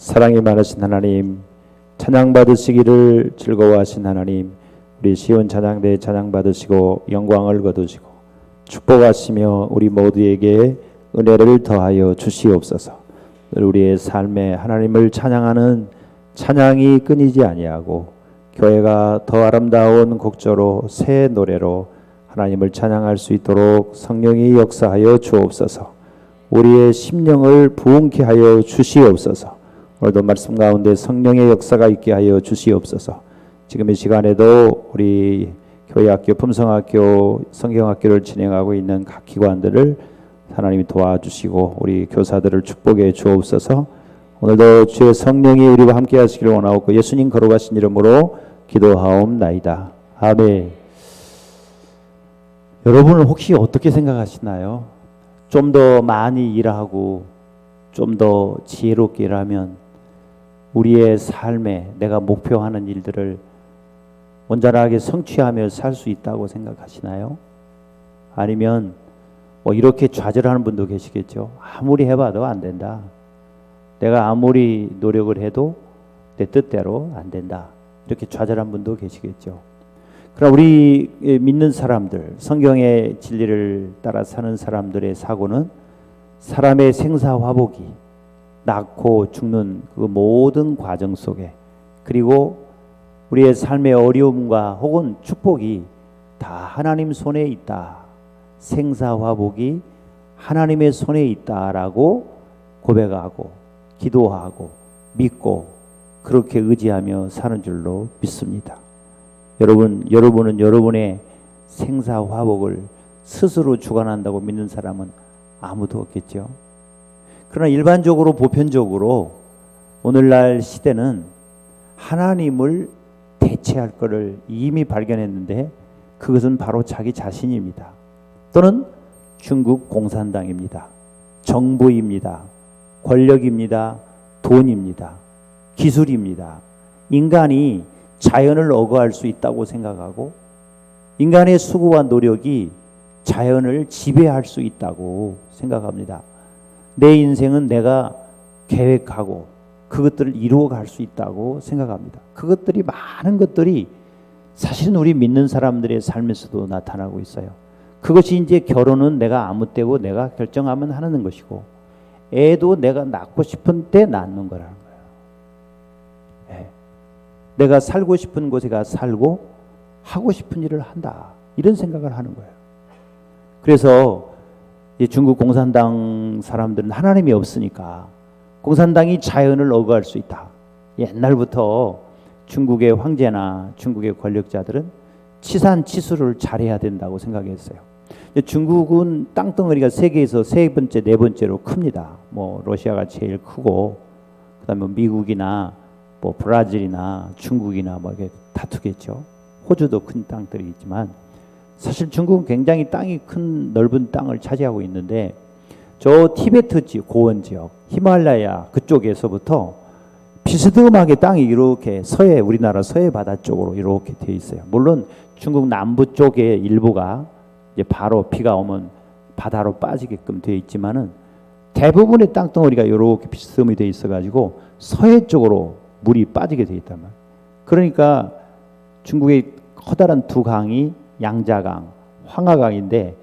사랑이 많으신 하나님, 찬양 받으시기를 즐거워하신 하나님, 우리 시온 찬양대 찬양 받으시고 영광을 거두시고 축복하시며 우리 모두에게 은혜를 더하여 주시옵소서. 우리의 삶에 하나님을 찬양하는 찬양이 끊이지 아니하고 교회가 더 아름다운 곡조로 새 노래로 하나님을 찬양할 수 있도록 성령이 역사하여 주옵소서. 우리의 심령을 부흥케 하여 주시옵소서. 오늘도 말씀 가운데 성령의 역사가 있게 하여 주시옵소서. 지금 이 시간에도 우리 교회학교, 품성학교, 성경학교를 진행하고 있는 각 기관들을 하나님이 도와주시고 우리 교사들을 축복해 주옵소서. 오늘도 주의 성령이 우리와 함께 하시기를 원하옵고 예수님 걸어가신 이름으로 기도하옵나이다. 아멘. 여러분은 혹시 어떻게 생각하시나요? 좀 더 많이 일하고 좀 더 지혜롭게 일하면 우리의 삶에 내가 목표하는 일들을 온전하게 성취하며 살 수 있다고 생각하시나요? 아니면 이렇게 좌절하는 분도 계시겠죠. 아무리 해봐도 안 된다. 내가 아무리 노력을 해도 내 뜻대로 안 된다. 이렇게 좌절한 분도 계시겠죠. 그러나 우리 믿는 사람들, 성경의 진리를 따라 사는 사람들의 사고는 사람의 생사화복이 낳고 죽는 그 모든 과정 속에, 그리고 우리의 삶의 어려움과 혹은 축복이 다 하나님 손에 있다. 생사화복이 하나님의 손에 있다라고 고백하고 기도하고 믿고 그렇게 의지하며 사는 줄로 믿습니다. 여러분은 여러분의 생사화복을 스스로 주관한다고 믿는 사람은 아무도 없겠죠. 그러나 일반적으로 보편적으로 오늘날 시대는 하나님을 대체할 것을 이미 발견했는데 그것은 바로 자기 자신입니다. 또는 중국 공산당입니다. 정부입니다. 권력입니다. 돈입니다. 기술입니다. 인간이 자연을 억어할 수 있다고 생각하고 인간의 수고와 노력이 자연을 지배할 수 있다고 생각합니다. 내 인생은 내가 계획하고 그것들을 이루어갈 수 있다고 생각합니다. 그것들이 많은 것들이 사실은 우리 믿는 사람들의 삶에서도 나타나고 있어요. 그것이 이제 결혼은 내가 아무 때고 내가 결정하면 하는 것이고 애도 내가 낳고 싶은 때 낳는 거라는 거예요. 네. 내가 살고 싶은 곳에 가 살고 하고 싶은 일을 한다. 이런 생각을 하는 거예요. 그래서 중국 공산당 사람들은 하나님이 없으니까 공산당이 자연을 억어할 수 있다. 옛날부터 중국의 황제나 중국의 권력자들은 치산치수를 잘해야 된다고 생각했어요. 중국은 땅덩어리가 세계에서 세 번째, 네 번째로 큽니다. 러시아가 제일 크고 그다음에 미국이나 브라질이나 중국이나 이렇게 다투겠죠. 호주도 큰 땅들이 있지만 사실 중국은 굉장히 땅이 큰 넓은 땅을 차지하고 있는데 저 티베트 지역, 고원 지역, 히말라야 그쪽에서부터 비스듬하게 땅이 이렇게 우리나라 서해 바다 쪽으로 이렇게 돼 있어요. 물론 중국 남부 쪽의 일부가 이제 바로 비가 오면 바다로 빠지게끔 되어 있지만은 대부분의 땅덩어리가 이렇게 비스듬히 되어 있어가지고 서해 쪽으로 물이 빠지게 되어 있단 말이에요. 그러니까 중국의 커다란 두 강이 양자강, 황하강인데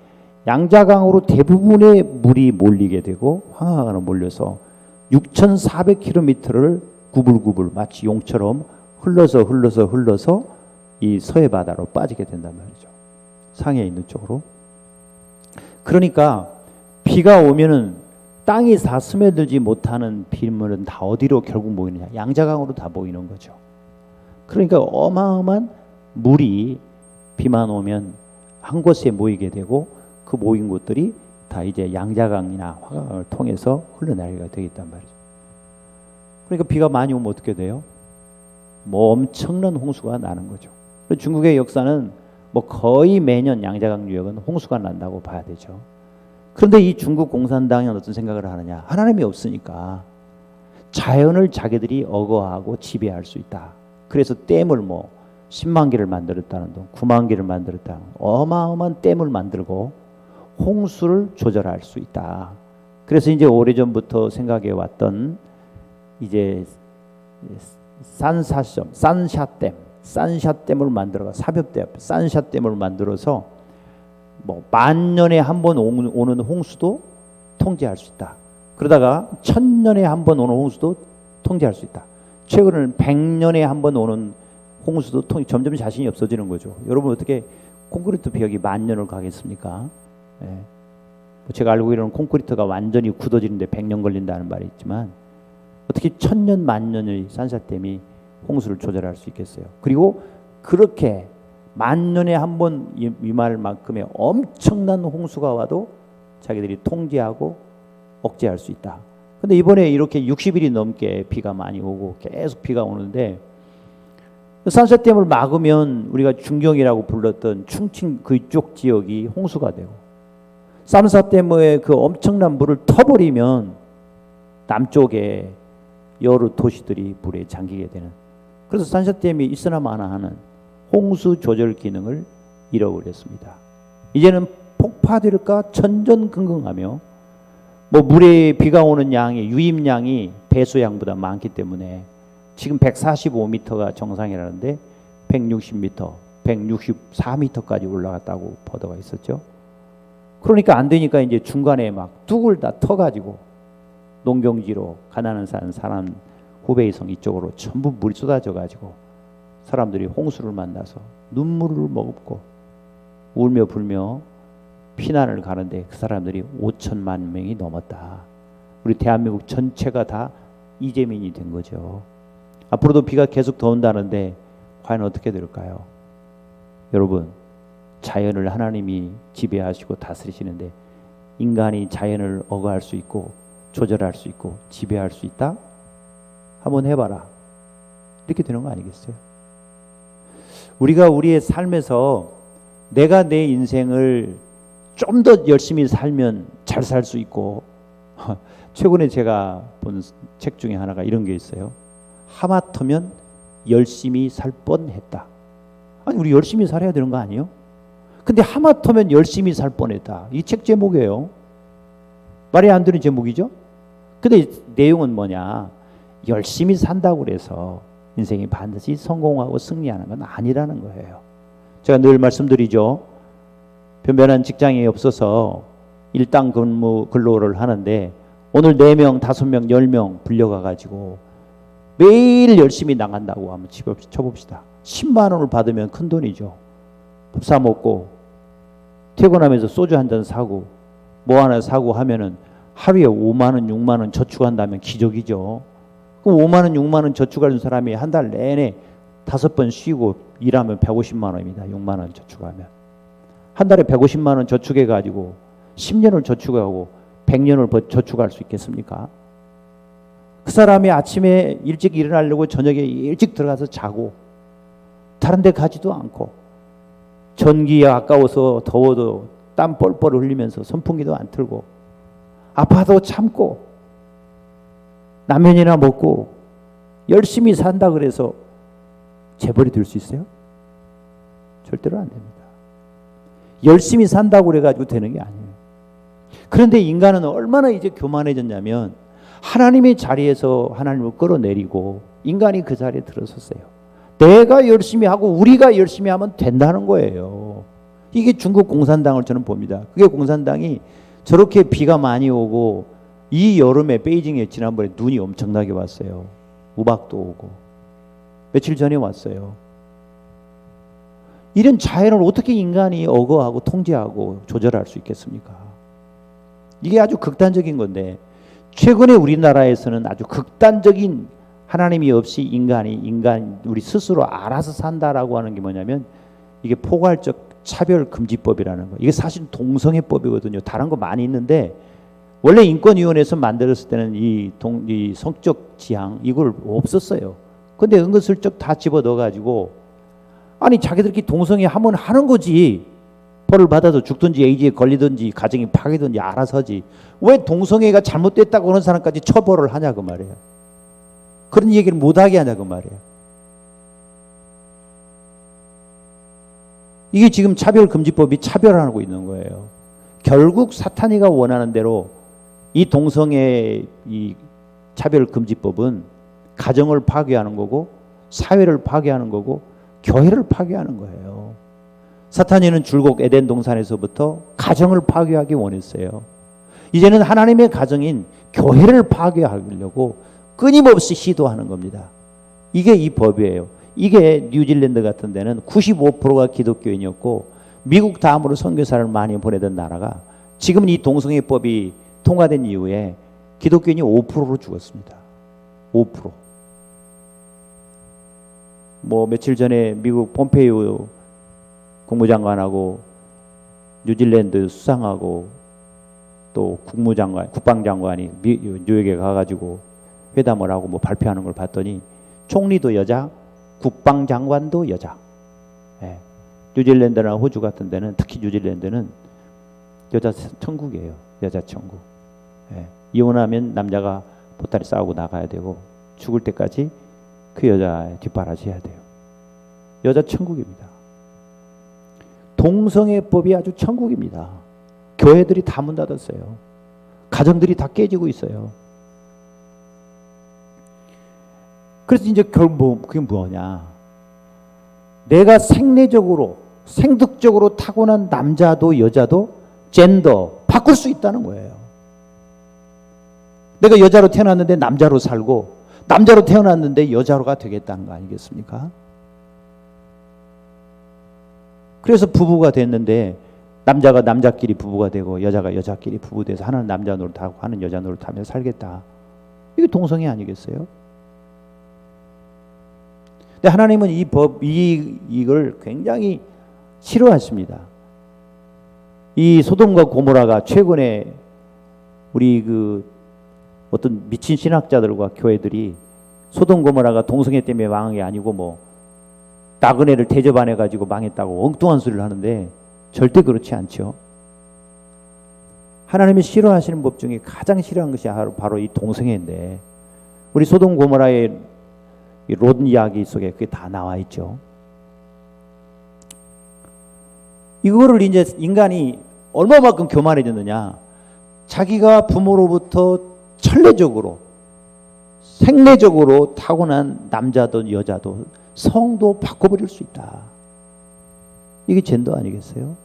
양자강으로 대부분의 물이 몰리게 되고 황하강으로 몰려서 6,400km를 구불구불 마치 용처럼 흘러서 이 서해 바다로 빠지게 된단 말이죠. 상해에 있는 쪽으로. 그러니까 비가 오면은 땅이 다 스며들지 못하는 빗물은 다 어디로 결국 모이느냐? 양자강으로 다 모이는 거죠. 그러니까 어마어마한 물이 비만 오면 한 곳에 모이게 되고 그 모인 곳들이 다 이제 양자강이나 화강을 통해서 흘러내리게 되겠단 말이죠. 그러니까 비가 많이 오면 어떻게 돼요? 엄청난 홍수가 나는 거죠. 중국의 역사는 거의 매년 양자강 유역은 홍수가 난다고 봐야 되죠. 그런데 이 중국 공산당은 어떤 생각을 하느냐? 하나님이 없으니까 자연을 자기들이 억어하고 지배할 수 있다. 그래서 댐을 10만 개를 만들었다는 동, 9만 개를 만들었다는 어마어마한 댐을 만들고 홍수를 조절할 수 있다. 그래서 이제 오래전부터 생각해 왔던 이제 산샤댐을 만들어가 사벽댐, 산샤댐을 만들어서 뭐 만년에 한 번 오는 홍수도 통제할 수 있다. 그러다가 1000년에 한 번 오는 홍수도 통제할 수 있다. 최근에는 100년에 한 번 오는 홍수도 점점 자신이 없어지는 거죠. 여러분 어떻게 콘크리트 벽이 만년을 가겠습니까? 예. 제가 알고 있는 콘크리트가 완전히 굳어지는데 100년 걸린다는 말이 있지만 어떻게 1000년 만년의 산샤댐이 홍수를 조절할 수 있겠어요? 그리고 그렇게 만년에 한 번 임할 만큼의 엄청난 홍수가 와도 자기들이 통제하고 억제할 수 있다. 근데 이번에 이렇게 60일이 넘게 비가 많이 오고 계속 비가 오는데 산샤댐을 막으면 우리가 중경이라고 불렀던 충칭 그쪽 지역이 홍수가 되고 산샤댐의 그 엄청난 물을 터버리면 남쪽에 여러 도시들이 물에 잠기게 되는, 그래서 산샤댐이 있으나 마나 하는 홍수 조절 기능을 잃어버렸습니다. 이제는 폭파될까 천전긍긍하며 뭐 물에 비가 오는 양이 유입량이 배수량보다 많기 때문에 지금 145m가 정상이라는데 160m, 164m까지 올라갔다고 보도가 있었죠. 그러니까 안 되니까 이제 중간에 막 뚝을 다 터가지고 농경지로 가난한 사람 후베이성 이쪽으로 전부 물이 쏟아져가지고 사람들이 홍수를 만나서 눈물을 머금고 울며 불며 피난을 가는데 그 사람들이 5천만 명이 넘었다. 우리 대한민국 전체가 다 이재민이 된 거죠. 앞으로도 비가 계속 더 온다는데 과연 어떻게 될까요? 여러분, 자연을 하나님이 지배하시고 다스리시는데 인간이 자연을 억압할 수 있고 조절할 수 있고 지배할 수 있다? 한번 해봐라. 이렇게 되는 거 아니겠어요? 우리가 우리의 삶에서 내가 내 인생을 좀 더 열심히 살면 잘 살 수 있고, 최근에 제가 본 책 중에 하나가 이런 게 있어요. 하마터면 열심히 살 뻔했다. 아니 우리 열심히 살아야 되는 거 아니에요? 근데 하마터면 열심히 살 뻔했다. 이 책 제목이에요. 말이 안 되는 제목이죠? 근데 내용은 뭐냐? 열심히 산다고 그래서 인생이 반드시 성공하고 승리하는 건 아니라는 거예요. 제가 늘 말씀드리죠. 변변한 직장이 없어서 일당 근무 근로를 하는데 오늘 4명, 5명, 10명 불려가가지고 매일 열심히 나간다고 한번 쳐봅시다. 10만 원을 받으면 큰 돈이죠. 밥 사 먹고 퇴근하면서 소주 한 잔 사고 뭐 하나 사고 하면은 하루에 5만 원, 6만 원 저축한다면 기적이죠. 그럼 5만 원, 6만 원 저축하는 사람이 한 달 내내 5번 쉬고 일하면 150만 원입니다. 6만 원 저축하면. 한 달에 150만 원 저축해가지고 10년을 저축하고 100년을 저축할 수 있겠습니까? 그 사람이 아침에 일찍 일어나려고 저녁에 일찍 들어가서 자고 다른 데 가지도 않고 전기에 아까워서 더워도 땀 뻘뻘 흘리면서 선풍기도 안 틀고 아파도 참고 라면이나 먹고 열심히 산다 그래서 재벌이 될 수 있어요? 절대로 안 됩니다. 열심히 산다고 그래가지고 되는 게 아니에요. 그런데 인간은 얼마나 이제 교만해졌냐면 하나님의 자리에서 하나님을 끌어내리고 인간이 그 자리에 들어섰어요. 내가 열심히 하고 우리가 열심히 하면 된다는 거예요. 이게 중국 공산당을 저는 봅니다. 그게 공산당이 저렇게 비가 많이 오고 이 여름에 베이징에 지난번에 눈이 엄청나게 왔어요. 우박도 오고 며칠 전에 왔어요. 이런 자연을 어떻게 인간이 억어하고 통제하고 조절할 수 있겠습니까? 이게 아주 극단적인 건데 최근에 우리나라에서는 아주 극단적인 하나님이 없이 인간 우리 스스로 알아서 산다라고 하는 게 뭐냐면 이게 포괄적 차별금지법이라는 거. 이게 사실 동성애법이거든요. 다른 거 많이 있는데 원래 인권위원회에서 만들었을 때는 이 성적 지향 이걸 없었어요. 근데 은근슬쩍 다 집어넣어가지고 아니 자기들끼리 동성애 하면 하는 거지. 벌을 받아서 죽든지 에이즈에 걸리든지 가정이 파괴든지 알아서 하지. 왜 동성애가 잘못됐다고 하는 사람까지 처벌을 하냐 그 말이에요. 그런 얘기를 못하게 하냐 그 말이에요. 이게 지금 차별금지법이 차별하고 있는 거예요. 결국 사탄이가 원하는 대로 이 동성애 이 차별금지법은 가정을 파괴하는 거고 사회를 파괴하는 거고 교회를 파괴하는 거예요. 사탄이는 줄곧 에덴 동산에서부터 가정을 파괴하기 원했어요. 이제는 하나님의 가정인 교회를 파괴하려고 끊임없이 시도하는 겁니다. 이게 이 법이에요. 이게 뉴질랜드 같은 데는 95%가 기독교인이었고 미국 다음으로 선교사를 많이 보내던 나라가 지금은 이 동성애법이 통과된 이후에 기독교인이 5%로 죽었습니다. 5%. 뭐 며칠 전에 미국 폼페이오 국무장관하고 뉴질랜드 수상하고 또 국방장관이 뉴욕에 가가지고 회담을 하고 뭐 발표하는 걸 봤더니 총리도 여자, 국방장관도 여자. 예. 뉴질랜드나 호주 같은 데는 특히 뉴질랜드는 여자 천국이에요. 여자 천국. 예. 이혼하면 남자가 보따리 싸우고 나가야 되고 죽을 때까지 그 여자의 뒷바라지 해야 돼요. 여자 천국입니다. 동성애법이 아주 천국입니다. 교회들이 다 문 닫았어요. 가정들이 다 깨지고 있어요. 그래서 이제 결국 그게 뭐냐? 내가 생리적으로 생득적으로 타고난 남자도 여자도 젠더 바꿀 수 있다는 거예요. 내가 여자로 태어났는데 남자로 살고 남자로 태어났는데 여자로가 되겠다는 거 아니겠습니까? 그래서 부부가 됐는데 남자가 남자끼리 부부가 되고 여자가 여자끼리 부부 돼서 하나는 남자 노릇하고 하나는 여자 노릇하며 살겠다. 이게 동성애 아니겠어요? 근데 하나님은 이 법, 이걸 굉장히 싫어하십니다. 이 소돔과 고모라가 최근에 우리 그 어떤 미친 신학자들과 교회들이 소돔 고모라가 동성애 때문에 망한 게 아니고 뭐 나그네를 대접안 해가지고 망했다고 엉뚱한 소리를 하는데 절대 그렇지 않죠. 하나님이 싫어하시는 법 중에 가장 싫어하는 것이 바로 이 동성애인데 우리 소돔 고모라의 롯 이야기 속에 그게 다 나와 있죠. 이거를 이제 인간이 얼마만큼 교만해졌느냐? 자기가 부모로부터 천례적으로 생내적으로 타고난 남자도 여자도 성도 바꿔버릴 수 있다. 이게 젠더 아니겠어요?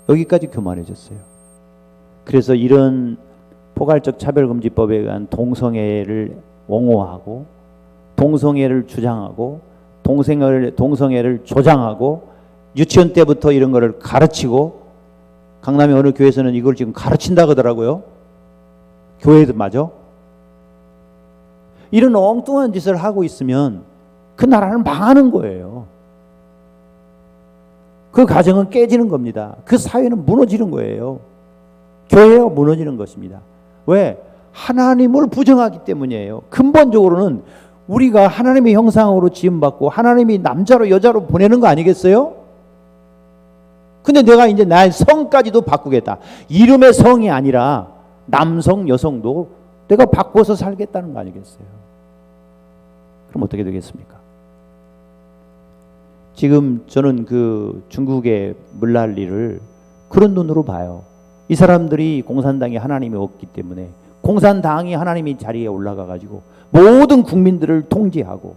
여기까지 교만해졌어요. 그래서 이런 포괄적 차별금지법에 의한 동성애를 옹호하고 동성애를 주장하고 동성애를 조장하고 유치원 때부터 이런 거를 가르치고 강남의 어느 교회에서는 이걸 지금 가르친다 그러더라고요. 교회도 맞아? 이런 엉뚱한 짓을 하고 있으면 그 나라는 망하는 거예요. 그 가정은 깨지는 겁니다. 그 사회는 무너지는 거예요. 교회가 무너지는 것입니다. 왜? 하나님을 부정하기 때문이에요. 근본적으로는 우리가 하나님의 형상으로 지음받고 하나님이 남자로 여자로 보내는 거 아니겠어요? 근데 내가 이제 나의 성까지도 바꾸겠다. 이름의 성이 아니라 남성, 여성도 내가 바꿔서 살겠다는 거 아니겠어요? 그럼 어떻게 되겠습니까? 지금 저는 그 중국의 물난리를 그런 눈으로 봐요. 이 사람들이 공산당이 하나님이 없기 때문에 공산당이 하나님의 자리에 올라가 가지고 모든 국민들을 통제하고,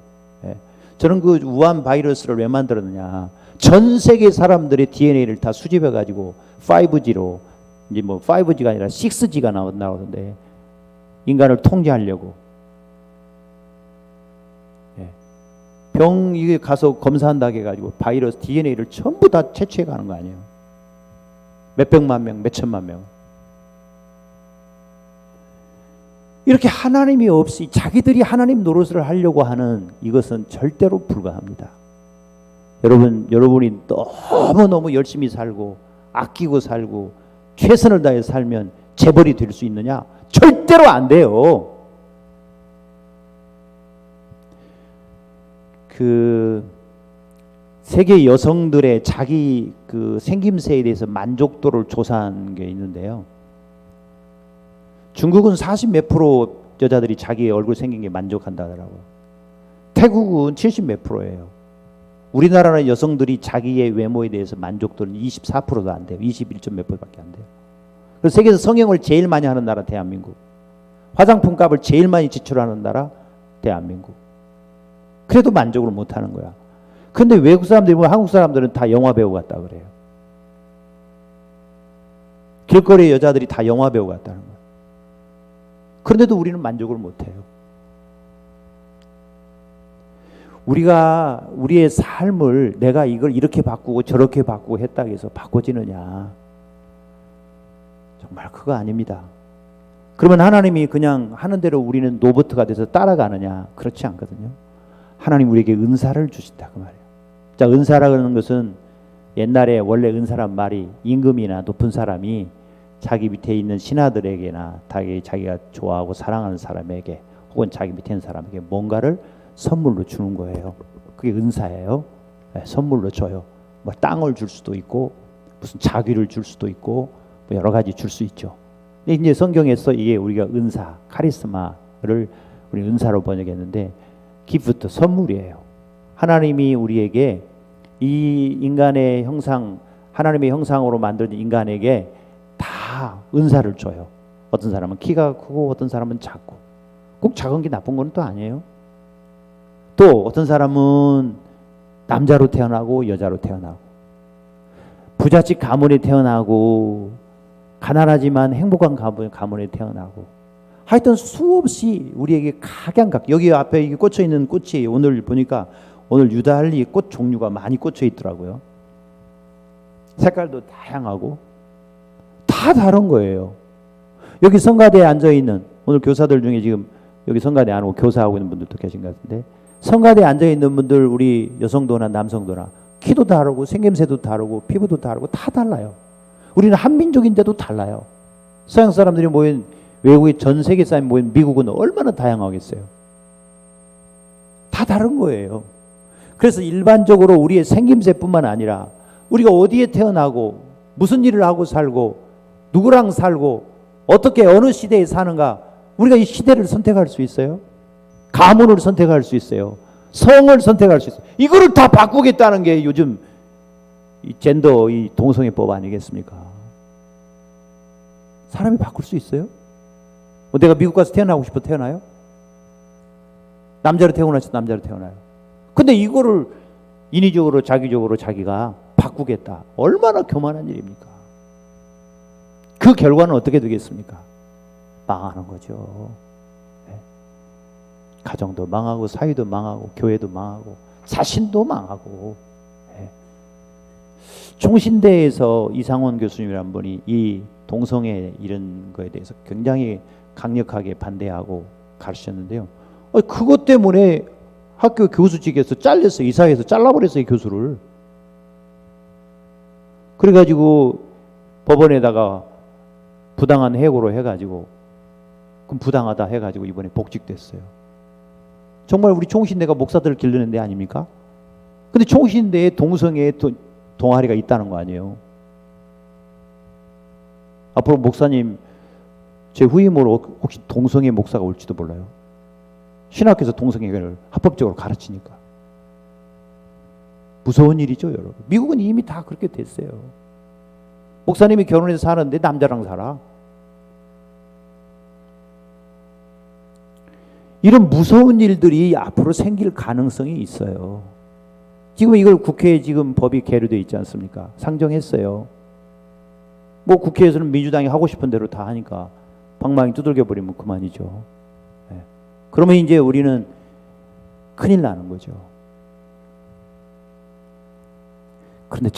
저는 그 우한 바이러스를 왜 만들었느냐? 전 세계 사람들의 DNA를 다 수집해 가지고 5G로 이제 뭐 5G가 아니라 6G가 나오던데 인간을 통제하려고. 병 이게 가서 검사한다고 해가지고 바이러스 DNA를 전부 다 채취해 가는 거 아니에요? 몇백만 명, 몇천만 명. 이렇게 하나님이 없이 자기들이 하나님 노릇을 하려고 하는 이것은 절대로 불가합니다. 여러분이 너무너무 열심히 살고 아끼고 살고 최선을 다해 살면 재벌이 될 수 있느냐? 절대로 안 돼요. 그 세계 여성들의 자기 그 생김새에 대해서 만족도를 조사한 게 있는데요. 중국은 40 몇 프로 여자들이 자기 얼굴 생긴 게 만족한다더라고요. 태국은 70 몇 프로예요. 우리나라는 여성들이 자기의 외모에 대해서 만족도는 24%도 안 돼요. 21점 몇 %밖에 안 돼요. 그래서 세계에서 성형을 제일 많이 하는 나라 대한민국. 화장품 값을 제일 많이 지출하는 나라 대한민국. 그래도 만족을 못하는 거야. 근데 외국 사람들이 보면 한국 사람들은 다 영화 배우 같다 그래요. 길거리 여자들이 다 영화 배우 같다는 거야. 그런데도 우리는 만족을 못해요. 우리가 우리의 삶을 내가 이걸 이렇게 바꾸고 저렇게 바꾸고 했다고 해서 바꿔지느냐? 정말 그거 아닙니다. 그러면 하나님이 그냥 하는 대로 우리는 로봇가 돼서 따라가느냐? 그렇지 않거든요. 하나님 우리에게 은사를 주신다 그 말이에요. 자, 은사라는 것은 옛날에 원래 은사란 말이 임금이나 높은 사람이 자기 밑에 있는 신하들에게나 자기가 좋아하고 사랑하는 사람에게 혹은 자기 밑에 있는 사람에게 뭔가를 선물로 주는 거예요. 그게 은사예요. 네, 선물로 줘요. 뭐 땅을 줄 수도 있고 무슨 자귀를 줄 수도 있고 뭐 여러 가지 줄 수 있죠. 근데 이제 성경에서 이게 우리가 은사, 카리스마를 우리 은사로 번역했는데 기프트, 선물이에요. 하나님이 우리에게 이 인간의 형상, 하나님의 형상으로 만든 인간에게 다 은사를 줘요. 어떤 사람은 키가 크고 어떤 사람은 작고. 꼭 작은 게 나쁜 건 또 아니에요. 또 어떤 사람은 남자로 태어나고 여자로 태어나고 부잣집 가문에 태어나고 가난하지만 행복한 가문에 태어나고 하여튼 수없이 우리에게 각양각 여기 앞에 꽂혀 있는 꽃이 오늘 보니까 오늘 유달리 꽃 종류가 많이 꽂혀 있더라고요. 색깔도 다양하고 다 다른 거예요. 여기 성가대에 앉아 있는 오늘 교사들 중에 지금 여기 성가대 안 오고 교사하고 있는 분들도 계신 것 같은데 성가대에 앉아 있는 분들 우리 여성도나 남성도나 키도 다르고 생김새도 다르고 피부도 다르고 다 달라요. 우리는 한민족인데도 달라요. 서양 사람들이 모인 외국의 전 세계 사람이 모인 미국은 얼마나 다양하겠어요. 다 다른 거예요. 그래서 일반적으로 우리의 생김새뿐만 아니라 우리가 어디에 태어나고 무슨 일을 하고 살고 누구랑 살고 어떻게 어느 시대에 사는가 우리가 이 시대를 선택할 수 있어요. 가문을 선택할 수 있어요. 성을 선택할 수 있어요. 이거를 다 바꾸겠다는 게 요즘 이 젠더 이 동성애법 아니겠습니까? 사람이 바꿀 수 있어요? 내가 미국 가서 태어나고 싶어 태어나요? 남자로 태어나서 남자로 태어나요. 근데 이거를 인위적으로 자기적으로 자기가 바꾸겠다. 얼마나 교만한 일입니까? 그 결과는 어떻게 되겠습니까? 망하는 거죠. 네. 가정도 망하고 사회도 망하고 교회도 망하고 자신도 망하고. 네. 총신대에서 이상원 교수님이라는 분이 이 동성애 이런 거에 대해서 굉장히 강력하게 반대하고 가르쳤는데요. 그것 때문에 학교 교수직에서 잘렸어요. 이사회에서 잘라버렸어요. 교수를. 그래가지고 법원에다가 부당한 해고로 해가지고 그럼 부당하다 해가지고 이번에 복직됐어요. 정말 우리 총신대가 목사들을 기르는 데 아닙니까? 근데 총신대에 동성애 동아리가 있다는 거 아니에요. 앞으로 목사님 제 후임으로 혹시 동성애 목사가 올지도 몰라요. 신학교에서 동성애를 합법적으로 가르치니까. 무서운 일이죠, 여러분. 미국은 이미 다 그렇게 됐어요. 목사님이 결혼해서 사는데 남자랑 살아. 이런 무서운 일들이 앞으로 생길 가능성이 있어요. 지금 이걸 국회에 지금 법이 계류되어 있지 않습니까? 상정했어요. 뭐 국회에서는 민주당이 하고 싶은 대로 다 하니까 방망이 두들겨 버리면 그만이죠. 네. 그러면 이제 우리는 큰일 나는 거죠. 그런데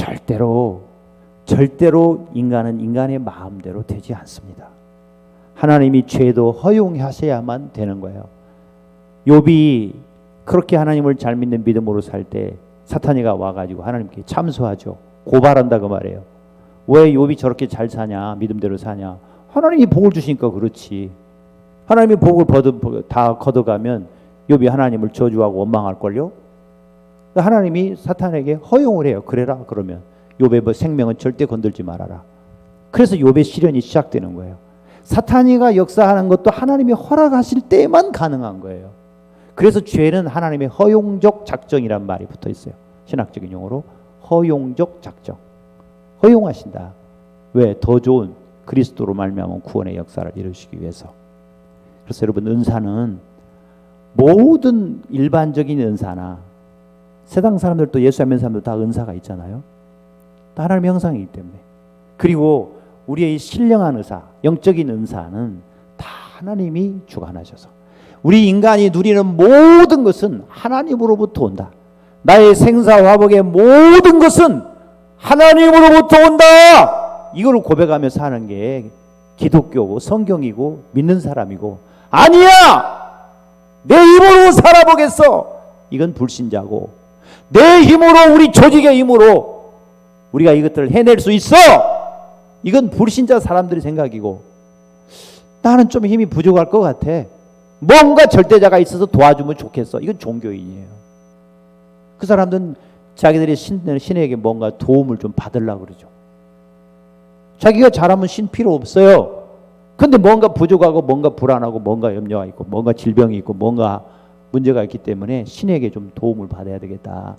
절대로 인간은 인간의 마음대로 되지 않습니다. 하나님이 죄도 허용하셔야만 되는 거예요. 욥이 그렇게 하나님을 잘 믿는 믿음으로 살 때 사탄이가 와가지고 하나님께 참소하죠. 고발한다 그 말이에요. 왜 욥이 저렇게 잘 사냐, 믿음대로 사냐. 하나님이 복을 주시니까 그렇지. 하나님이 복을 다 걷어가면 욥이 하나님을 저주하고 원망할걸요. 하나님이 사탄에게 허용을 해요. 그래라 그러면 욥의 생명은 절대 건들지 말아라. 그래서 욥의 시련이 시작되는 거예요. 사탄이가 역사하는 것도 하나님이 허락하실 때만 가능한 거예요. 그래서 죄는 하나님의 허용적 작정이란 말이 붙어 있어요. 신학적인 용어로 허용적 작정. 허용하신다. 왜? 더 좋은 그리스도로 말미암은 구원의 역사를 이루시기 위해서. 그래서 여러분, 은사는 모든 일반적인 은사나 세상 사람들도, 예수 믿는 사람들 다 은사가 있잖아요. 다 하나님의 형상이기 때문에. 그리고 우리의 신령한 의사, 영적인 은사는 다 하나님이 주관하셔서, 우리 인간이 누리는 모든 것은 하나님으로부터 온다. 나의 생사화복의 모든 것은 하나님으로부터 온다. 이걸 고백하며 사는 게 기독교고 성경이고 믿는 사람이고, 아니야! 내 힘으로 살아보겠어! 이건 불신자고, 내 힘으로, 우리 조직의 힘으로 우리가 이것들을 해낼 수 있어! 이건 불신자 사람들의 생각이고, 나는 좀 힘이 부족할 것 같아, 뭔가 절대자가 있어서 도와주면 좋겠어, 이건 종교인이에요. 그 사람들은 자기들이 신에게 뭔가 도움을 좀 받으려고 그러죠. 자기가 잘하면 신 필요 없어요. 근데 뭔가 부족하고, 뭔가 불안하고, 뭔가 염려가 있고, 뭔가 질병이 있고, 뭔가 문제가 있기 때문에 신에게 좀 도움을 받아야 되겠다.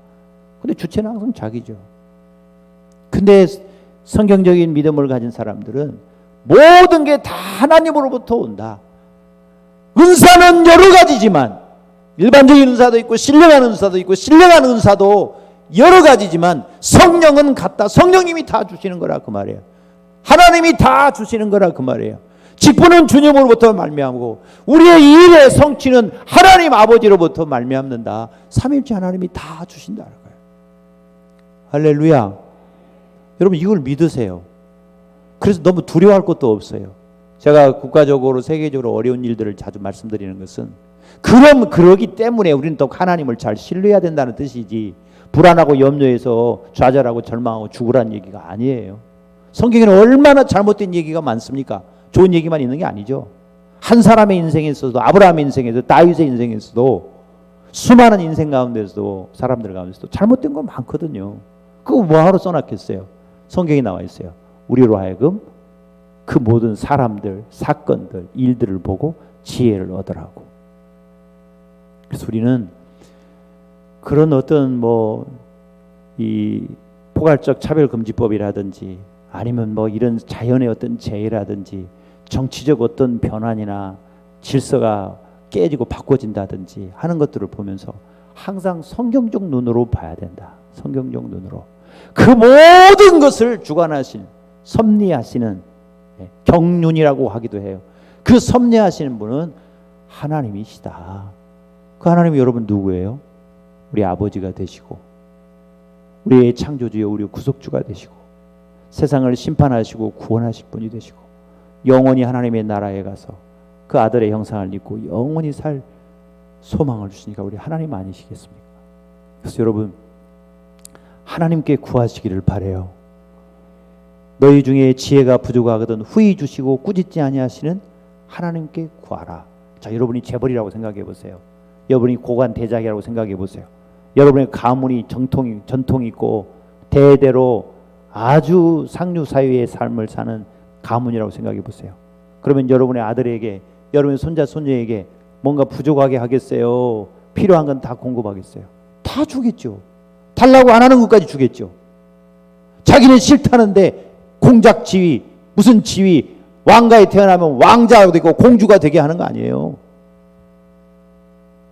근데 주체는 항상 자기죠. 근데 성경적인 믿음을 가진 사람들은 모든 게 다 하나님으로부터 온다. 은사는 여러 가지지만, 일반적인 은사도 있고 신령한 은사도 있고, 신령한 은사도 여러 가지지만 성령은 같다. 성령님이 다 주시는 거라 그 말이에요. 하나님이 다 주시는 거라 그 말이에요. 직분은 주님으로부터 말미암고, 우리의 일의 성취는 하나님 아버지로부터 말미암는다. 삼위일체 하나님이 다 주신다는 거예요. 할렐루야. 여러분, 이걸 믿으세요. 그래서 너무 두려워할 것도 없어요. 제가 국가적으로 세계적으로 어려운 일들을 자주 말씀드리는 것은, 그러기 때문에 우리는 또 하나님을 잘 신뢰해야 된다는 뜻이지, 불안하고 염려해서 좌절하고 절망하고 죽으라는 얘기가 아니에요. 성경에는 얼마나 잘못된 얘기가 많습니까? 좋은 얘기만 있는 게 아니죠. 한 사람의 인생에 있어도, 아브라함의 인생에 있어도, 다윗의 인생에 있어도, 수많은 인생 가운데서도, 사람들 가운데서도 잘못된 건 많거든요. 그거 뭐하러 써놨겠어요? 성경에 나와 있어요. 우리로 하여금 그 모든 사람들, 사건들, 일들을 보고 지혜를 얻으라고. 그래서 우리는 그런 어떤 이 포괄적 차별금지법이라든지, 아니면 이런 자연의 어떤 재해라든지, 정치적 어떤 변환이나 질서가 깨지고 바꿔진다든지 하는 것들을 보면서 항상 성경적 눈으로 봐야 된다. 성경적 눈으로. 그 모든 것을 주관하신, 섭리하시는, 경륜이라고 하기도 해요. 그 섭리하시는 분은 하나님이시다. 그 하나님이 여러분 누구예요? 우리 아버지가 되시고, 우리의 창조주여, 우리 구속주가 되시고, 세상을 심판하시고 구원하실 분이 되시고, 영원히 하나님의 나라에 가서 그 아들의 형상을 입고 영원히 살 소망을 주시니까 우리 하나님 아니시겠습니까? 그래서 여러분, 하나님께 구하시기를 바라요. 너희 중에 지혜가 부족하거든 후히 주시고 꾸짖지 아니하시는 하나님께 구하라. 자, 여러분이 재벌이라고 생각해 보세요. 여러분이 고관 대작이라고 생각해 보세요. 여러분의 가문이 전통이 있고 대대로 아주 상류 사회의 삶을 사는 가문이라고 생각해 보세요. 그러면 여러분의 아들에게, 여러분의 손자 손녀에게 뭔가 부족하게 하겠어요? 필요한 건 다 공급하겠어요? 다 주겠죠. 달라고 안 하는 것까지 주겠죠. 자기는 싫다는데 공작 지위, 무슨 지위, 왕가에 태어나면 왕자가 되고 공주가 되게 하는 거 아니에요.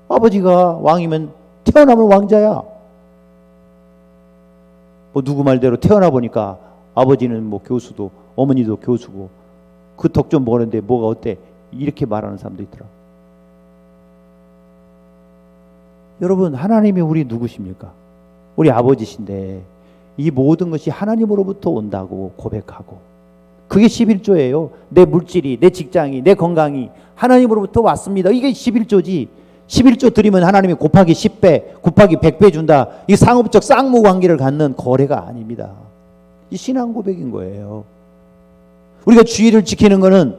아버지가 왕이면 태어나면 왕자야. 누구 말대로 태어나 보니까 아버지는 교수도, 어머니도 교수고, 그 덕 좀 버는데 뭐가 어때? 이렇게 말하는 사람도 있더라. 여러분, 하나님이 우리 누구십니까? 우리 아버지신데 이 모든 것이 하나님으로부터 온다고 고백하고, 그게 11조예요. 내 물질이, 내 직장이, 내 건강이 하나님으로부터 왔습니다. 이게 11조지. 11조 드리면 하나님이 곱하기 10배, 곱하기 100배 준다. 이 상업적 쌍무 관계를 갖는 거래가 아닙니다. 이 신앙 고백인 거예요. 우리가 주일을 지키는 것은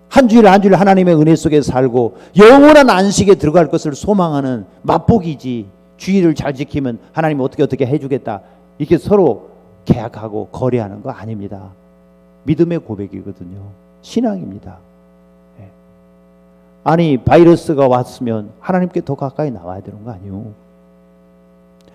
한 주일 한 주일 하나님의 은혜 속에 살고 영원한 안식에 들어갈 것을 소망하는 맛보기지, 주일을 잘 지키면 하나님이 어떻게 해주겠다, 이렇게 서로 계약하고 거래하는 거 아닙니다. 믿음의 고백이거든요. 신앙입니다. 아니, 바이러스가 왔으면 하나님께 더 가까이 나와야 되는 거 아니에요?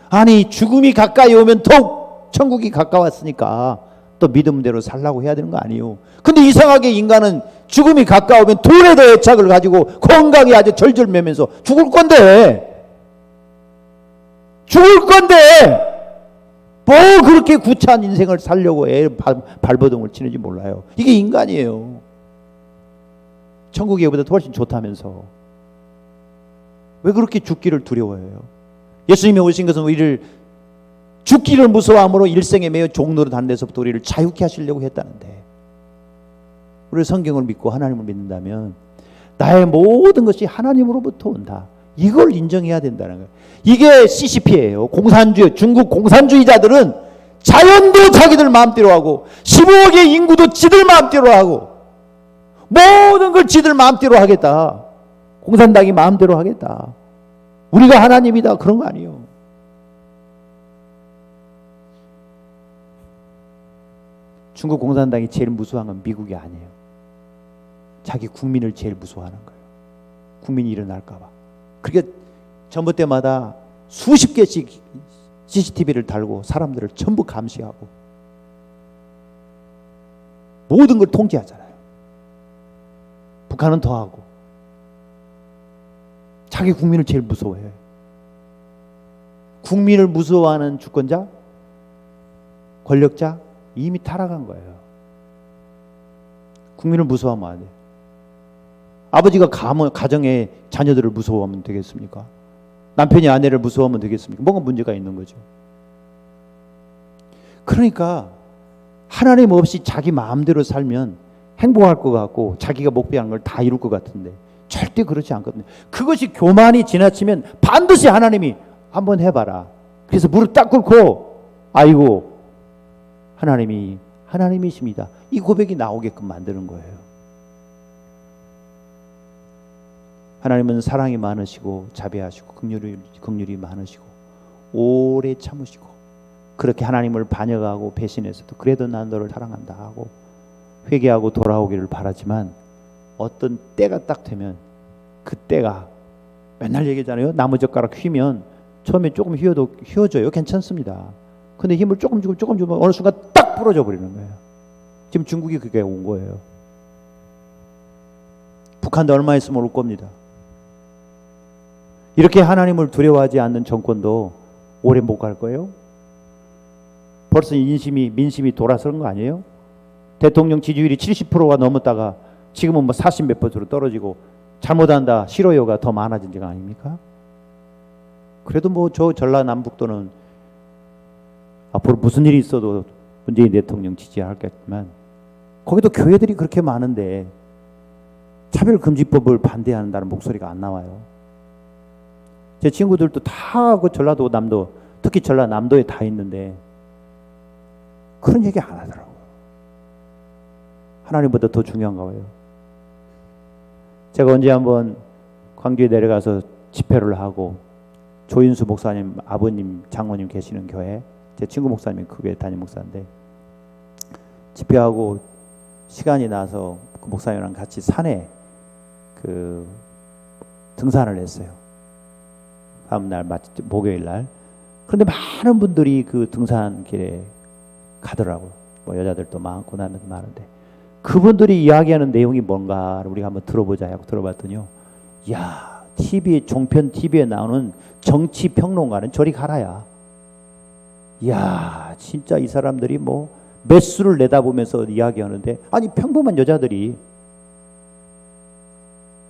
아니, 죽음이 가까이 오면 더욱 천국이 가까웠으니까 또 믿음대로 살라고 해야 되는 거 아니에요? 근데 이상하게 인간은 죽음이 가까우면 돌에 더 애착을 가지고 건강이 아주 절절매면서 죽을 건데 뭐 그렇게 구차한 인생을 살려고 발버둥을 치는지 몰라요. 이게 인간이에요. 천국이 보다 훨씬 좋다면서 왜 그렇게 죽기를 두려워해요? 예수님이 오신 것은 우리를 죽기를 무서워함으로 일생에 매여 종로로 다는 데서부터 우리를 자유케 하시려고 했다는데, 우리 성경을 믿고 하나님을 믿는다면 나의 모든 것이 하나님으로부터 온다, 이걸 인정해야 된다는 거예요. 이게 CCP예요. 공산주의, 중국 공산주의자들은 자연도 자기들 마음대로 하고 15억의 인구도 지들 마음대로 하고 모든 걸 지들 마음대로 하겠다. 공산당이 마음대로 하겠다. 우리가 하나님이다, 그런 거 아니에요. 중국 공산당이 제일 무서워한 건 미국이 아니에요. 자기 국민을 제일 무서워하는 거예요. 국민이 일어날까 봐. 그게 전부 때마다 수십 개씩 CCTV를 달고 사람들을 전부 감시하고 모든 걸 통제하잖아요. 북한은 더하고 자기 국민을 제일 무서워해요. 국민을 무서워하는 주권자, 권력자 이미 타락한 거예요. 국민을 무서워하면 안 돼요. 아버지가 가정의 자녀들을 무서워하면 되겠습니까? 남편이 아내를 무서워하면 되겠습니까? 뭔가 문제가 있는 거죠. 그러니까 하나님 없이 자기 마음대로 살면 행복할 것 같고 자기가 목표한 걸 다 이룰 것 같은데 절대 그렇지 않거든요. 그것이 교만이 지나치면 반드시 하나님이 한번 해봐라. 그래서 무릎 딱 꿇고 아이고 하나님이십니다, 이 고백이 나오게끔 만드는 거예요. 하나님은 사랑이 많으시고 자비하시고 긍휼이 많으시고 오래 참으시고, 그렇게 하나님을 반역하고 배신해서도 그래도 난 너를 사랑한다 하고 회개하고 돌아오기를 바라지만, 어떤 때가 딱 되면 그 때가, 맨날 얘기하잖아요. 나무젓가락 휘면 처음에 조금 휘어져요. 괜찮습니다. 근데 힘을 조금 주면 어느 순간 딱 부러져 버리는 거예요. 지금 중국이 그게 온 거예요. 북한도 얼마 있으면 올 겁니다. 이렇게 하나님을 두려워하지 않는 정권도 오래 못 갈 거예요. 벌써 민심이 돌아서는 거 아니에요? 대통령 지지율이 70%가 넘었다가 지금은 뭐 40 몇 %로 떨어지고, 잘못한다 싫어요가 더 많아진 거 아닙니까? 그래도 뭐 저 전라남북도는 앞으로 무슨 일이 있어도 문재인 대통령 지지하겠지만, 거기도 교회들이 그렇게 많은데 차별금지법을 반대한다는 목소리가 안 나와요. 제 친구들도 다 그 전라도 남도, 특히 전라남도에 다 있는데 그런 얘기 안 하더라고요. 하나님보다 더 중요한가 봐요. 제가 언제 한번 광주에 내려가서 집회를 하고, 조인수 목사님 아버님 장모님 계시는 교회, 제 친구 목사님이 그 교회 담임 목사인데, 집회하고 시간이 나서 그 목사님이랑 같이 산에 그 등산을 했어요. 다음날 목요일 날. 그런데 많은 분들이 그 등산길에 가더라고요. 뭐 여자들도 많고 남자도 많은데, 그분들이 이야기하는 내용이 뭔가를 우리가 한번 들어보자 하고 들어봤더니요, 야, 종편 TV에 나오는 정치 평론가는 저리 가라야. 야, 진짜 이 사람들이 뭐 매수를 내다보면서 이야기하는데, 아니 평범한 여자들이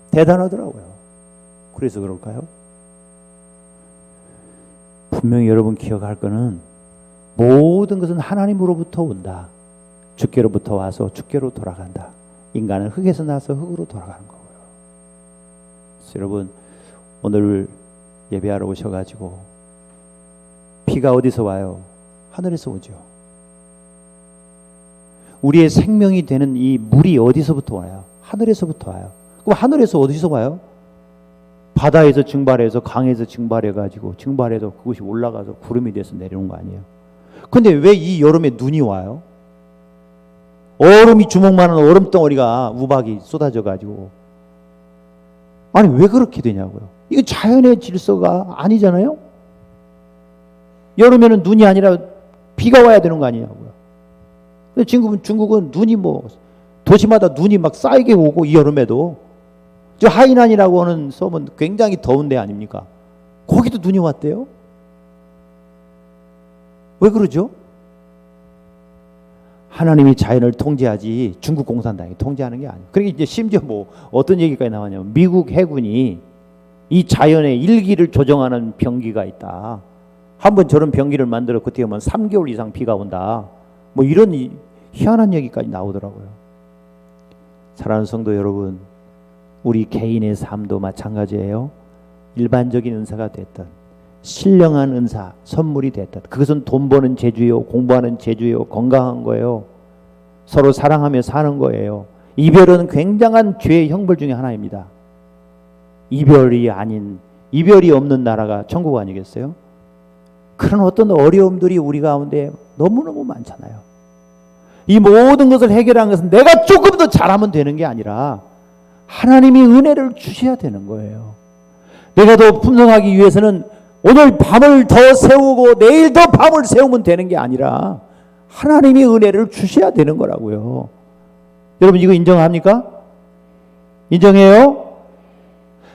대단하더라고요. 그래서 그럴까요? 분명히 여러분 기억할 거는, 모든 것은 하나님으로부터 온다. 주께로부터 와서 주께로 돌아간다. 인간은 흙에서 나서 흙으로 돌아가는 거고요. 그래서 여러분, 오늘 예배하러 오셔가지고 비가 어디서 와요? 하늘에서 오죠. 우리의 생명이 되는 이 물이 어디서부터 와요? 하늘에서부터 와요. 그럼 하늘에서 어디서 와요? 바다에서 증발해서 강에서 증발해가지고 증발해서 그것이 올라가서 구름이 돼서 내려오는 거 아니에요? 근데 왜 이 여름에 눈이 와요? 얼음이 주먹만한 얼음 덩어리가 우박이 쏟아져가지고. 아니 왜 그렇게 되냐고요. 이거 자연의 질서가 아니잖아요. 여름에는 눈이 아니라 비가 와야 되는 거 아니냐고요. 근데 중국은 눈이 뭐 도시마다 눈이 막 쌓이게 오고 이 여름에도 저 하이난이라고 하는 섬은 굉장히 더운 데 아닙니까? 거기도 눈이 왔대요. 왜 그러죠? 하나님이 자연을 통제하지 중국 공산당이 통제하는 게 아니에요. 그러니까 이제 심지어 뭐 어떤 얘기까지 나왔냐면 미국 해군이 이 자연의 일기를 조정하는 병기가 있다. 한번 저런 병기를 만들어 그때 하면 3개월 이상 비가 온다. 뭐 이런 희한한 얘기까지 나오더라고요. 사랑하는 성도 여러분, 우리 개인의 삶도 마찬가지예요. 일반적인 은사가 됐든 신령한 은사, 선물이 됐든 그것은 돈 버는 재주요, 공부하는 재주요, 건강한 거예요. 서로 사랑하며 사는 거예요. 이별은 굉장한 죄의 형벌 중에 하나입니다. 이별이 없는 나라가 천국 아니겠어요? 그런 어떤 어려움들이 우리 가운데 너무너무 많잖아요. 이 모든 것을 해결한 것은 내가 조금 더 잘하면 되는 게 아니라 하나님이 은혜를 주셔야 되는 거예요. 내가 더 풍성하기 위해서는 오늘 밤을 더 세우고 내일 더 밤을 세우면 되는 게 아니라 하나님이 은혜를 주셔야 되는 거라고요. 여러분 이거 인정합니까? 인정해요?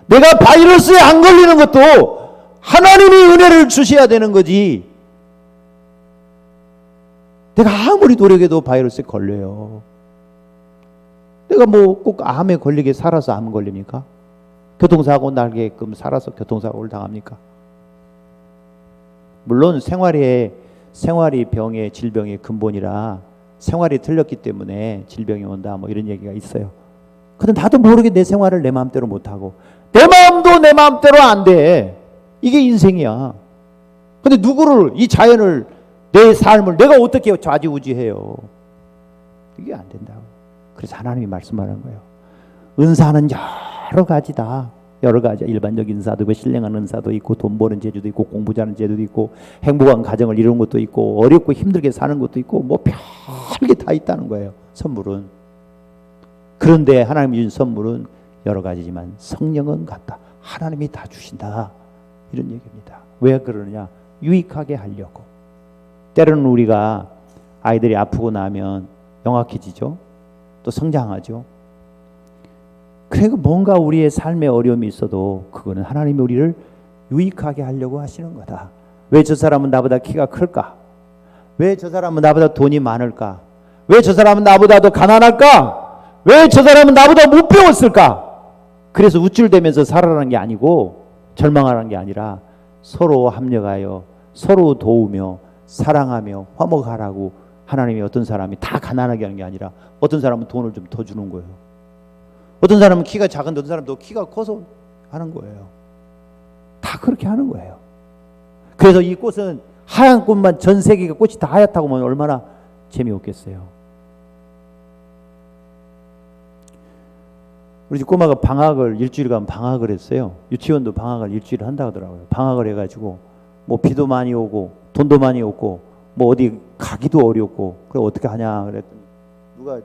내가 바이러스에 안 걸리는 것도 하나님이 은혜를 주셔야 되는 거지. 내가 아무리 노력해도 바이러스에 걸려요. 내가 뭐 꼭 암에 걸리게 살아서 암 걸립니까? 교통사고 날게끔 살아서 교통사고를 당합니까? 물론 생활이 병의 질병의 근본이라 생활이 틀렸기 때문에 질병이 온다 뭐 이런 얘기가 있어요. 근데 나도 모르게 내 생활을 내 마음대로 못하고 내 마음도 내 마음대로 안 돼. 이게 인생이야. 근데 이 자연을 내 삶을 내가 어떻게 좌지우지해요? 이게 안 된다고. 그래서 하나님이 말씀하는 거예요. 은사는 여러 가지다. 여러 가지 일반적인 은사도 있고 신령한 은사도 있고 돈 버는 재주도 있고 공부 잘하는 재주도 있고 행복한 가정을 이루는 것도 있고 어렵고 힘들게 사는 것도 있고 뭐 별게 다 있다는 거예요. 선물은. 그런데 하나님이 주신 선물은 여러 가지지만 성령은 같다. 하나님이 다 주신다. 이런 얘기입니다. 왜 그러느냐? 유익하게 하려고. 때로는 우리가 아이들이 아프고 나면 영악해지죠. 또 성장하죠. 그리고 뭔가 우리의 삶에 어려움이 있어도 그거는 하나님이 우리를 유익하게 하려고 하시는 거다. 왜 저 사람은 나보다 키가 클까? 왜 저 사람은 나보다 돈이 많을까? 왜 저 사람은 나보다 더 가난할까? 왜 저 사람은 나보다 못 배웠을까? 그래서 우쭐대면서 살아라는 게 아니고 절망하라는 게 아니라 서로 합력하여 서로 도우며 사랑하며 화목하라고 하나님이 어떤 사람이 다 가난하게 하는 게 아니라 어떤 사람은 돈을 좀 더 주는 거예요. 어떤 사람은 키가 작은데 어떤 사람도 키가 커서 하는 거예요. 다 그렇게 하는 거예요. 그래서 이 꽃은 하얀 꽃만 전 세계가 꽃이 다 하얗다고 하면 얼마나 재미없겠어요. 우리 집 꼬마가 일주일 가면 방학을 했어요. 유치원도 방학을 일주일 한다고 하더라고요. 방학을 해가지고 뭐 비도 많이 오고 돈도 많이 없고 뭐 어디 가기도 어렵고 그래 어떻게 하냐 그랬더니 누가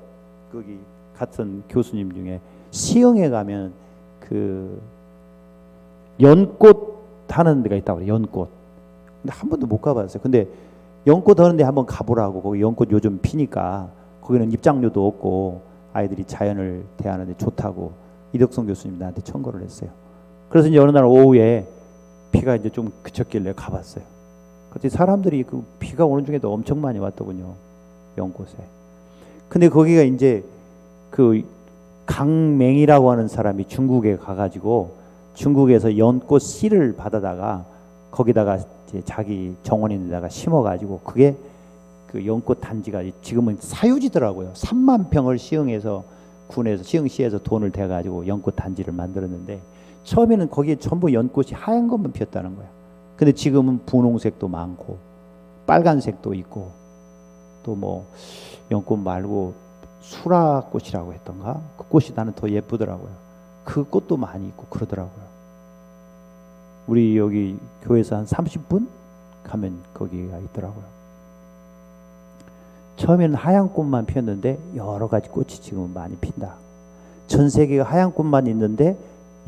거기 같은 교수님 중에 시흥에 가면 그 연꽃 하는 데가 있다고 그래요. 연꽃. 근데 한 번도 못 가봤어요. 근데 연꽃 하는 데 한번 가보라고. 거기 연꽃 요즘 피니까 거기는 입장료도 없고 아이들이 자연을 대하는데 좋다고 이덕성 교수님 나한테 청구를 했어요. 그래서 이제 어느 날 오후에 비가 이제 좀 그쳤길래 가봤어요. 그때 사람들이 그 비가 오는 중에도 엄청 많이 왔더군요. 연꽃에. 근데 거기가 이제 그 강맹이라고 하는 사람이 중국에 가가지고 중국에서 연꽃 씨를 받아다가 거기다가 이제 자기 정원에다가 심어가지고 그게 그 연꽃 단지가 지금은 사유지더라고요. 3만 평을 시흥에서 군에서 시흥시에서 돈을 대가지고 연꽃 단지를 만들었는데 처음에는 거기에 전부 연꽃이 하얀 것만 피었다는 거야. 근데 지금은 분홍색도 많고 빨간색도 있고 또 뭐 연꽃 말고 수라꽃이라고 했던가 그 꽃이 나는 더 예쁘더라고요. 그 꽃도 많이 있고 그러더라고요. 우리 여기 교회에서 한 30분 가면 거기가 있더라고요. 처음에는 하얀 꽃만 피었는데 여러 가지 꽃이 지금 많이 핀다. 전 세계가 하얀 꽃만 있는데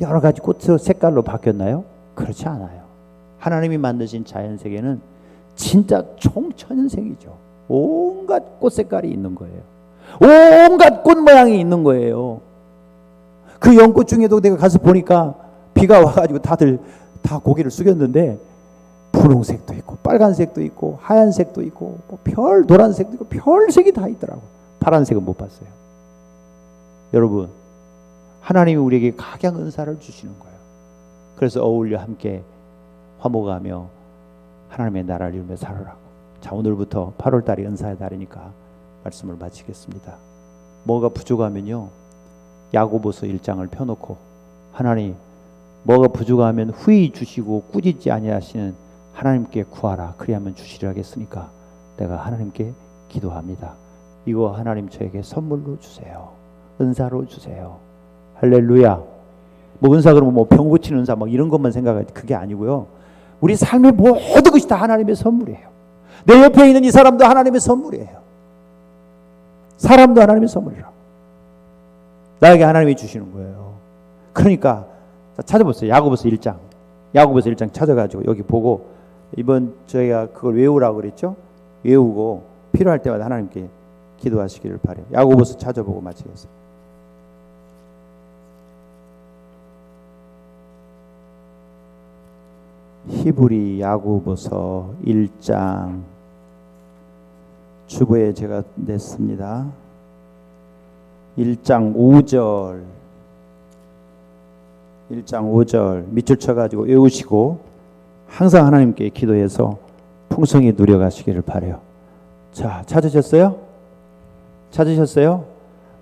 여러 가지 꽃 색깔로 바뀌었나요? 그렇지 않아요. 하나님이 만드신 자연 세계는 진짜 총천연색이죠. 온갖 꽃 색깔이 있는 거예요. 온갖 꽃 모양이 있는 거예요. 그 연꽃 중에도 내가 가서 보니까 비가 와가지고 다들 다 고개를 숙였는데 분홍색도 있고 빨간색도 있고 하얀색도 있고 별 노란색도 있고 별색이 다 있더라고. 파란색은 못 봤어요. 여러분, 하나님이 우리에게 각양 은사를 주시는 거예요. 그래서 어울려 함께 화목하며 하나님의 나라를 이루며 살아라고. 자, 오늘부터 8월달이 은사의 달이니까 말씀을 마치겠습니다. 뭐가 부족하면요, 야고보서 1장을 펴놓고 하나님, 뭐가 부족하면 후히 주시고 꾸짖지 아니하시는 하나님께 구하라. 그리하면 주시리라 하겠으니까 내가 하나님께 기도합니다. 이거 하나님 저에게 선물로 주세요. 은사로 주세요. 할렐루야. 뭐 은사 그러면 뭐 병 고치는 은사 뭐 이런 것만 생각하지, 그게 아니고요. 우리 삶의 모든 것이 다 하나님의 선물이에요. 내 옆에 있는 이 사람도 하나님의 선물이에요. 사람도 하나님의 선물이라. 나에게 하나님이 주시는 거예요. 그러니까 찾아보세요. 야고보서 1장. 야고보서 1장 찾아가지고 여기 보고 이번 저희가 그걸 외우라고 그랬죠? 외우고 필요할 때마다 하나님께 기도하시기를 바라요. 야고보서 찾아보고 마치겠습니다. 히브리 야고보서 1장 주보에 제가 냈습니다. 1장 5절 밑줄 쳐가지고 외우시고 항상 하나님께 기도해서 풍성히 누려가시기를 바라요. 자, 찾으셨어요? 찾으셨어요?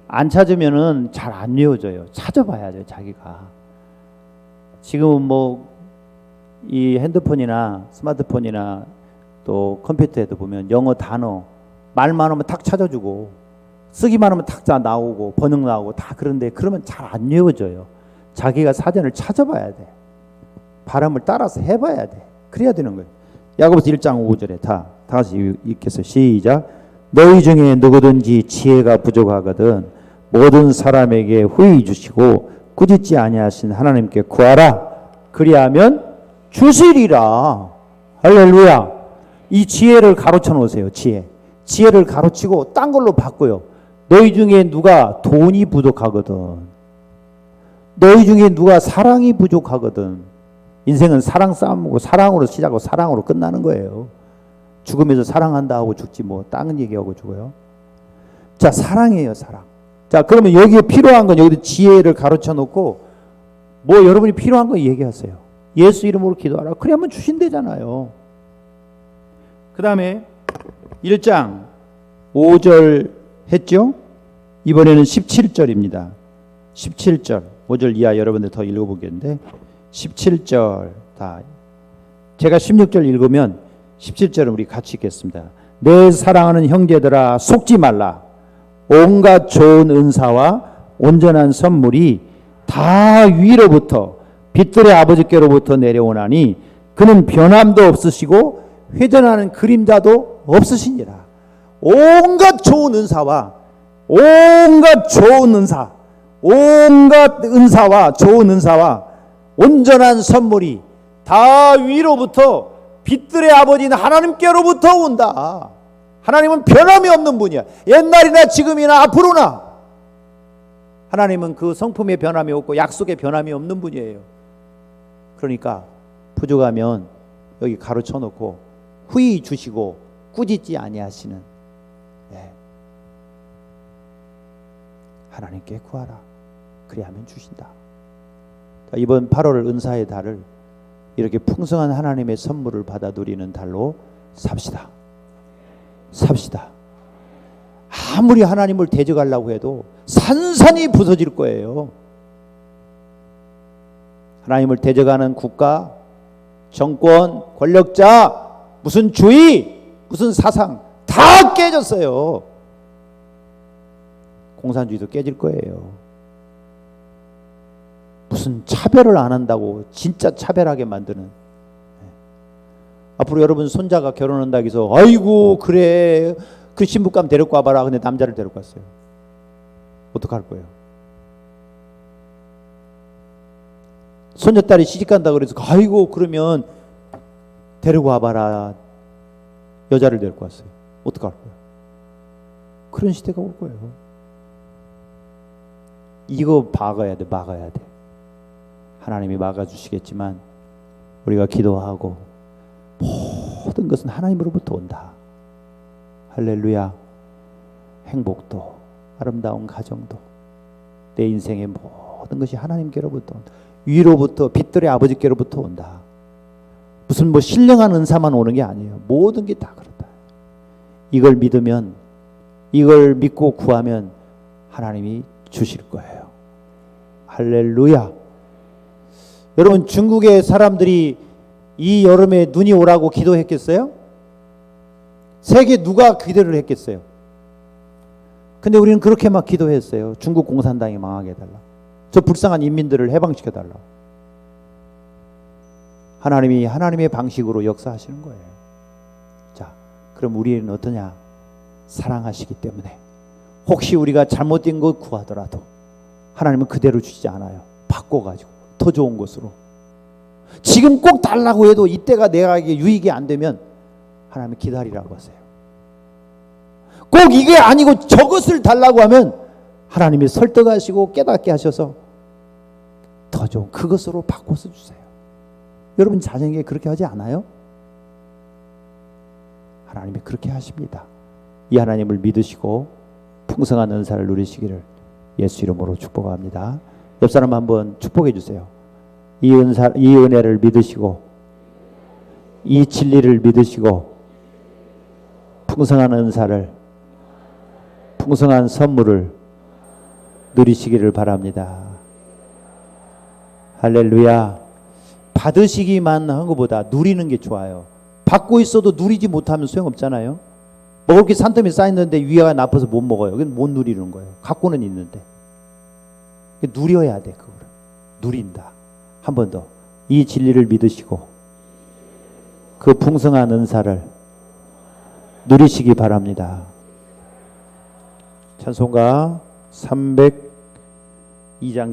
안 찾으면은 잘 안 외워져요. 찾아봐야죠, 자기가. 지금은 뭐 이 핸드폰이나 스마트폰이나 또 컴퓨터에도 보면 영어 단어 말만 하면 탁 찾아주고 쓰기만 하면 탁 나오고 번역 나오고 다 그런데 그러면 잘 안 외워져요. 자기가 사전을 찾아봐야 돼. 바람을 따라서 해봐야 돼. 그래야 되는 거예요. 야고보서 1장 5절에 다 같이 읽겠어요. 시작. 너희 중에 누구든지 지혜가 부족하거든 모든 사람에게 후히 주시고 꾸짖지 아니하신 하나님께 구하라. 그리하면 주시리라. 할렐루야. 이 지혜를 가로쳐 놓으세요. 지혜를 가로치고 딴 걸로 바꿔요. 너희 중에 누가 돈이 부족하거든, 너희 중에 누가 사랑이 부족하거든. 인생은 사랑 싸움이고 사랑으로 시작하고 사랑으로 끝나는 거예요. 죽으면서 사랑한다 하고 죽지 뭐 딴 얘기하고 죽어요. 자, 사랑이에요, 사랑. 자, 그러면 여기에 필요한 건 여기도 지혜를 가로쳐 놓고 뭐 여러분이 필요한 거 얘기하세요. 예수 이름으로 기도하라. 그래야만 주신대잖아요. 그 다음에 1장 5절 했죠? 이번에는 17절입니다. 17절 5절 이하 여러분들 더 읽어보겠는데 17절 다 제가 16절 읽으면 17절은 우리 같이 읽겠습니다. 내 사랑하는 형제들아 속지 말라. 온갖 좋은 은사와 온전한 선물이 다 위로부터 빛들의 아버지께로부터 내려오나니 그는 변함도 없으시고 회전하는 그림자도 없으시니라. 온갖 좋은 은사와 온갖 좋은 은사, 온갖 은사와 좋은 은사와 온전한 선물이 다 위로부터 빛들의 아버지인 하나님께로부터 온다. 하나님은 변함이 없는 분이야. 옛날이나 지금이나 앞으로나 하나님은 그 성품에 변함이 없고 약속에 변함이 없는 분이에요. 그러니까 부족하면 여기 가로쳐 놓고 후히 주시고 꾸짖지 아니하시는 하나님께 구하라. 그리하면 주신다. 이번 8월 은사의 달을 이렇게 풍성한 하나님의 선물을 받아 누리는 달로 삽시다. 아무리 하나님을 대적하려고 해도 산산이 부서질 거예요. 하나님을 대적하는 국가, 정권, 권력자, 무슨 주의, 무슨 사상 다 깨졌어요. 공산주의도 깨질 거예요. 무슨 차별을 안 한다고 진짜 차별하게 만드는. 앞으로 여러분 손자가 결혼한다고 해서 아이고 그래 그 신부감 데리고 와봐라. 근데 남자를 데리고 왔어요. 어떡할 거예요? 손녀딸이 시집간다고 그래서 아이고 그러면 데리고 와봐라. 여자를 데리고 왔어요. 어떡할 거예요? 그런 시대가 올 거예요. 이거 막아야 돼. 하나님이 막아주시겠지만 우리가 기도하고 모든 것은 하나님으로부터 온다. 할렐루야. 행복도 아름다운 가정도 내 인생의 모든 것이 하나님께로부터 온다. 위로부터 빛들의 아버지께로부터 온다. 무슨 뭐 신령한 은사만 오는 게 아니에요. 모든 게 다 그렇다. 이걸 믿으면, 이걸 믿고 구하면 하나님이 주실 거예요. 할렐루야. 여러분, 중국의 사람들이 이 여름에 눈이 오라고 기도했겠어요? 세계 누가 기도를 했겠어요? 근데 우리는 그렇게 막 기도했어요. 중국 공산당이 망하게 해달라. 저 불쌍한 인민들을 해방시켜달라. 하나님이 하나님의 방식으로 역사하시는 거예요. 자, 그럼 우리는 어떠냐? 사랑하시기 때문에 혹시 우리가 잘못된 것 구하더라도 하나님은 그대로 주시지 않아요. 바꿔가지고 더 좋은 것으로. 지금 꼭 달라고 해도 이때가 내가 유익이 안 되면 하나님은 기다리라고 하세요. 꼭 이게 아니고 저것을 달라고 하면 하나님이 설득하시고 깨닫게 하셔서 더 좋은 그것으로 바꿔서 주세요. 여러분 자녀에게 그렇게 하지 않아요? 하나님이 그렇게 하십니다. 이 하나님을 믿으시고 풍성한 은사를 누리시기를 예수 이름으로 축복합니다. 옆 사람 한번 축복해 주세요. 이 은혜를 믿으시고 이 진리를 믿으시고 풍성한 은사를, 풍성한 선물을 누리시기를 바랍니다. 할렐루야. 받으시기만 한 것보다 누리는 게 좋아요. 받고 있어도 누리지 못하면 소용없잖아요. 먹을 게 산더미 쌓였는데 위가 나빠서 못 먹어요. 그건 못 누리는 거예요. 갖고는 있는데. 누려야 돼. 그걸 누린다. 한 번 더. 이 진리를 믿으시고 그 풍성한 은사를 누리시기 바랍니다. 찬송가 302장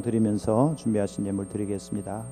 드리면서 준비하신 예물 드리겠습니다.